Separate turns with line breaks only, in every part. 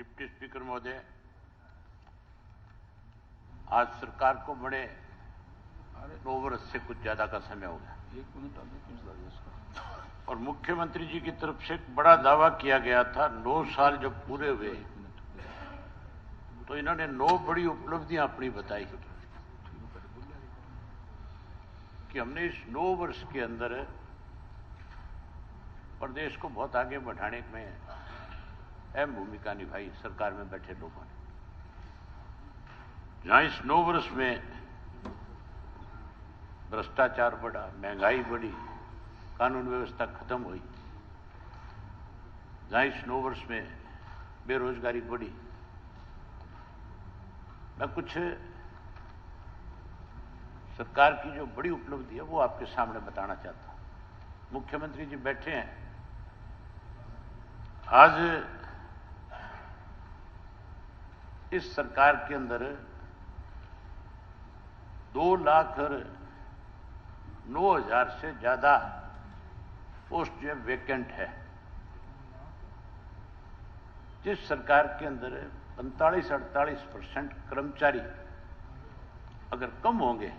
Deputy speaker महोदय, आज सरकार को बड़े 9 वर्ष से कुछ ज्यादा का समय हो गया।
1 मिनट आगे कुछ दादी इसका।
और मुख्यमंत्री जी की तरफ से एक बड़ा दावा किया गया था, 9 साल जब पूरे हुए तो इन्होंने 9 बड़ी उपलब्धियां अपनी बताई कि हमने इस 9 वर्ष के अंदर प्रदेश को बहुत आगे बढ़ाने में अहम भूमिका निभाई सरकार में बैठे लोगों ने। जहां इस 9 वर्ष में भ्रष्टाचार बढ़ा, महंगाई बढ़ी, कानून व्यवस्था खत्म हुई, जहां इस 9 वर्ष में बेरोजगारी बढ़ी, मैं कुछ सरकार की जो बड़ी उपलब्धि है वो आपके सामने बताना चाहता हूं। मुख्यमंत्री जी बैठे हैं। आज इस सरकार के अंदर 2,09,000 से ज्यादा पोस्ट जो है वेकेंट है। जिस सरकार के अंदर 45-48% कर्मचारी अगर कम होंगे,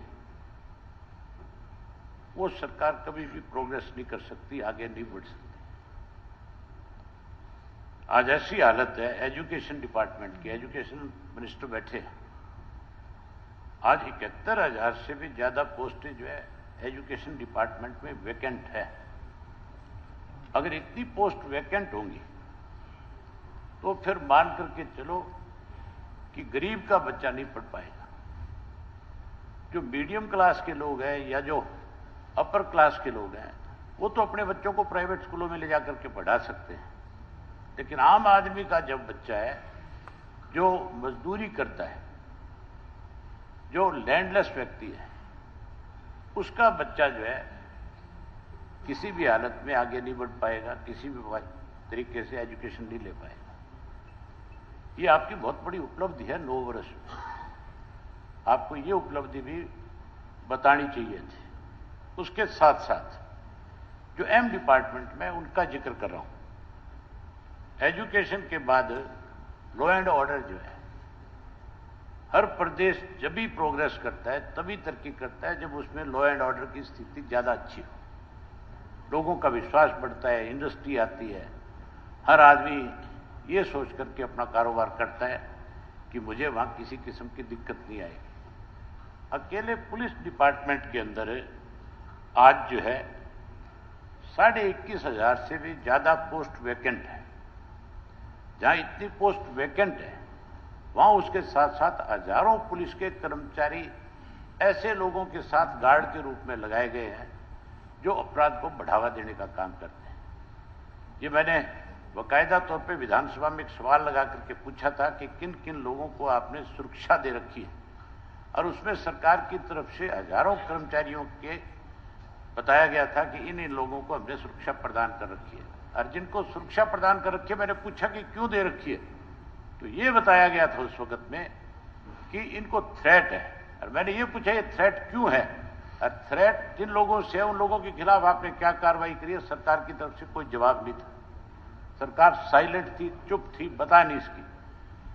वो सरकार कभी भी प्रोग्रेस नहीं कर सकती, आगे नहीं बढ़ सकती। आज ऐसी हालत है एजुकेशन डिपार्टमेंट की, एजुकेशन मिनिस्टर बैठे हैं। आज 71,000 से भी ज्यादा पोस्टें जो है एजुकेशन डिपार्टमेंट में वैकेंट है। अगर इतनी पोस्ट वैकेंट होंगी तो फिर मान करके चलो कि गरीब का बच्चा नहीं पढ़ पाएगा। जो मीडियम क्लास के लोग हैं या जो अपर क्लास के लोग हैं, वो तो अपने बच्चों को प्राइवेट स्कूलों में ले जाकर के पढ़ा सकते हैं, लेकिन आम आदमी का जब बच्चा है, जो मजदूरी करता है, जो लैंडलेस व्यक्ति है, उसका बच्चा जो है किसी भी हालत में आगे नहीं बढ़ पाएगा, किसी भी तरीके से एजुकेशन नहीं ले पाएगा। ये आपकी बहुत बड़ी उपलब्धि है 9 वर्ष में। आपको ये उपलब्धि भी बतानी चाहिए थी। उसके साथ साथ जो एम डिपार्टमेंट में उनका जिक्र कर रहा हूं। एजुकेशन के बाद लॉ एंड ऑर्डर जो है, हर प्रदेश जब भी प्रोग्रेस करता है तभी तरक्की करता है जब उसमें लॉ एंड ऑर्डर की स्थिति ज्यादा अच्छी हो, लोगों का विश्वास बढ़ता है, इंडस्ट्री आती है, हर आदमी ये सोच करके अपना कारोबार करता है कि मुझे वहां किसी किस्म की दिक्कत नहीं आएगी। अकेले पुलिस डिपार्टमेंट के अंदर आज जो है 21,500 से भी ज्यादा पोस्ट वैकेंट है। जहां इतनी पोस्ट वैकेंट है, वहां उसके साथ साथ हजारों पुलिस के कर्मचारी ऐसे लोगों के साथ गार्ड के रूप में लगाए गए हैं जो अपराध को बढ़ावा देने का काम करते हैं। ये मैंने बाकायदा तौर पे विधानसभा में एक सवाल लगा करके पूछा था कि किन किन लोगों को आपने सुरक्षा दे रखी है, और उसमें सरकार की तरफ से हजारों कर्मचारियों के बताया गया था कि इन लोगों को हमने सुरक्षा प्रदान कर रखी है। और जिनको सुरक्षा प्रदान कर रखी है, मैंने पूछा कि क्यों दे रखी है, तो ये बताया गया था उस वक्त में कि इनको थ्रेट है। और मैंने ये पूछा ये थ्रेट क्यों है, और थ्रेट जिन लोगों से, उन लोगों के खिलाफ आपने क्या कार्रवाई करी है? सरकार की तरफ से कोई जवाब नहीं था। सरकार साइलेंट थी, चुप थी, बता नहीं इसकी।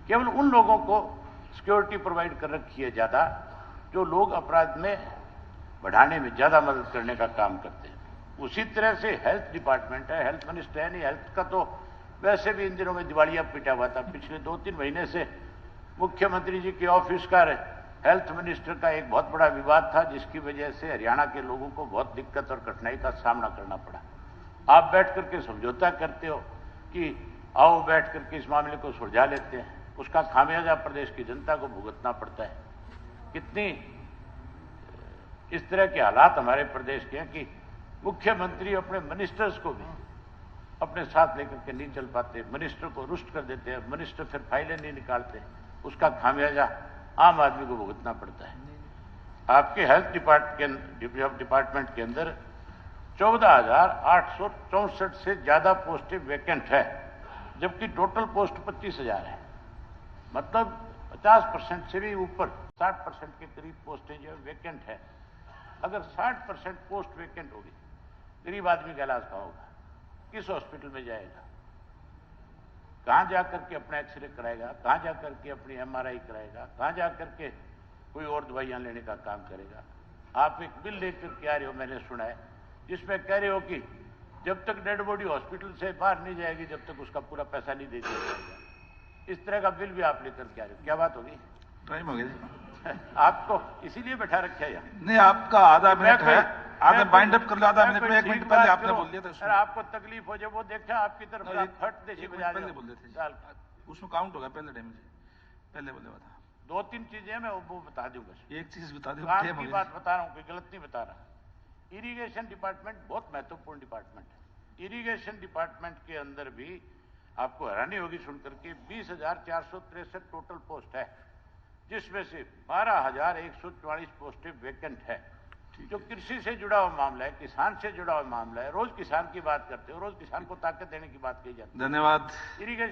केवल उन लोगों को सिक्योरिटी प्रोवाइड कर रखी है ज्यादा, जो लोग अपराध में बढ़ाने में ज्यादा मदद करने का काम करते हैं। उसी तरह से हेल्थ डिपार्टमेंट है, हेल्थ मिनिस्टर है नहीं, हेल्थ का तो वैसे भी इन दिनों में दिवालिया पीटा हुआ था। पिछले 2-3 महीने से मुख्यमंत्री जी के ऑफिस का हेल्थ मिनिस्टर का एक बहुत बड़ा विवाद था, जिसकी वजह से हरियाणा के लोगों को बहुत दिक्कत और कठिनाई का सामना करना पड़ा। आप बैठ करके समझौता करते हो कि आओ बैठ करके इस मामले को सुलझा लेते हैं, उसका खामियाजा प्रदेश की जनता को भुगतना पड़ता है। कितनी इस तरह के हालात हमारे प्रदेश के हैं कि मुख्यमंत्री अपने मिनिस्टर्स को भी अपने साथ लेकर के नहीं चल पाते, मिनिस्टर को रुष्ट कर देते हैं, मिनिस्टर फिर फाइलें नहीं निकालते, उसका खामियाजा आम आदमी को भुगतना पड़ता है। आपके हेल्थ डिपार्टमेंट के अंदर 14,864 से ज्यादा पोस्टें वैकेंट है, जबकि टोटल पोस्ट 25,000 है। मतलब 50% से भी ऊपर, 60% के करीब पोस्टें जो वैकेंट है। अगर 60% पोस्ट वैकेंट होगी, गरीब आदमी का इलाज कहाँ होगा, किस हॉस्पिटल में जाएगा? कहां जाकर के अपना एक्सरे कराएगा, कहां जाकर के अपनी एमआरआई कराएगा, कहां जाकर के कोई और दवाइयां लेने का काम करेगा। आप एक बिल लेकर के आ रहे हो, मैंने सुना है, जिसमें कह रहे हो कि जब तक डेड बॉडी हॉस्पिटल से बाहर नहीं जाएगी जब तक उसका पूरा पैसा नहीं दे दिया जाएगा। इस तरह का बिल भी आप लेकर के आ रहे हो, क्या बात होगी?
टाइम हो गया जी।
आपको इसीलिए बैठा रखा है यहाँ।
नहीं, आपका आधा मिनट है, आधा बाइंड अप कर लो, आधा मिनट में 1 मिनट पहले आपने बोल दिया था
सर, आपको तकलीफ हो जाए वो देखा आपकी तरफ
नहीं,
आप फट देशी बजा
पहले
रहे
बोल
हो।
देते
साल
उसमें काउंट होगा पहले टाइम से, पहले बोले था।
2-3 चीजें मैं वो बता दूं बस।
एक चीज बता दो,
काम की बात बता रहा हूँ, कोई गलत नहीं बता रहा। इरिगेशन डिपार्टमेंट बहुत महत्वपूर्ण डिपार्टमेंट है। इरिगेशन डिपार्टमेंट के अंदर भी आपको हैरानी होगी सुनकर के 20,463 टोटल पोस्ट है, जिसमें से 12,144 पोस्टें वैकेंट है। जो कृषि से जुड़ा हुआ मामला है, किसान से जुड़ा हुआ मामला है, रोज किसान की बात करते हो, रोज किसान को ताकत देने की बात कही जाती है।
धन्यवाद।
इरिगेशन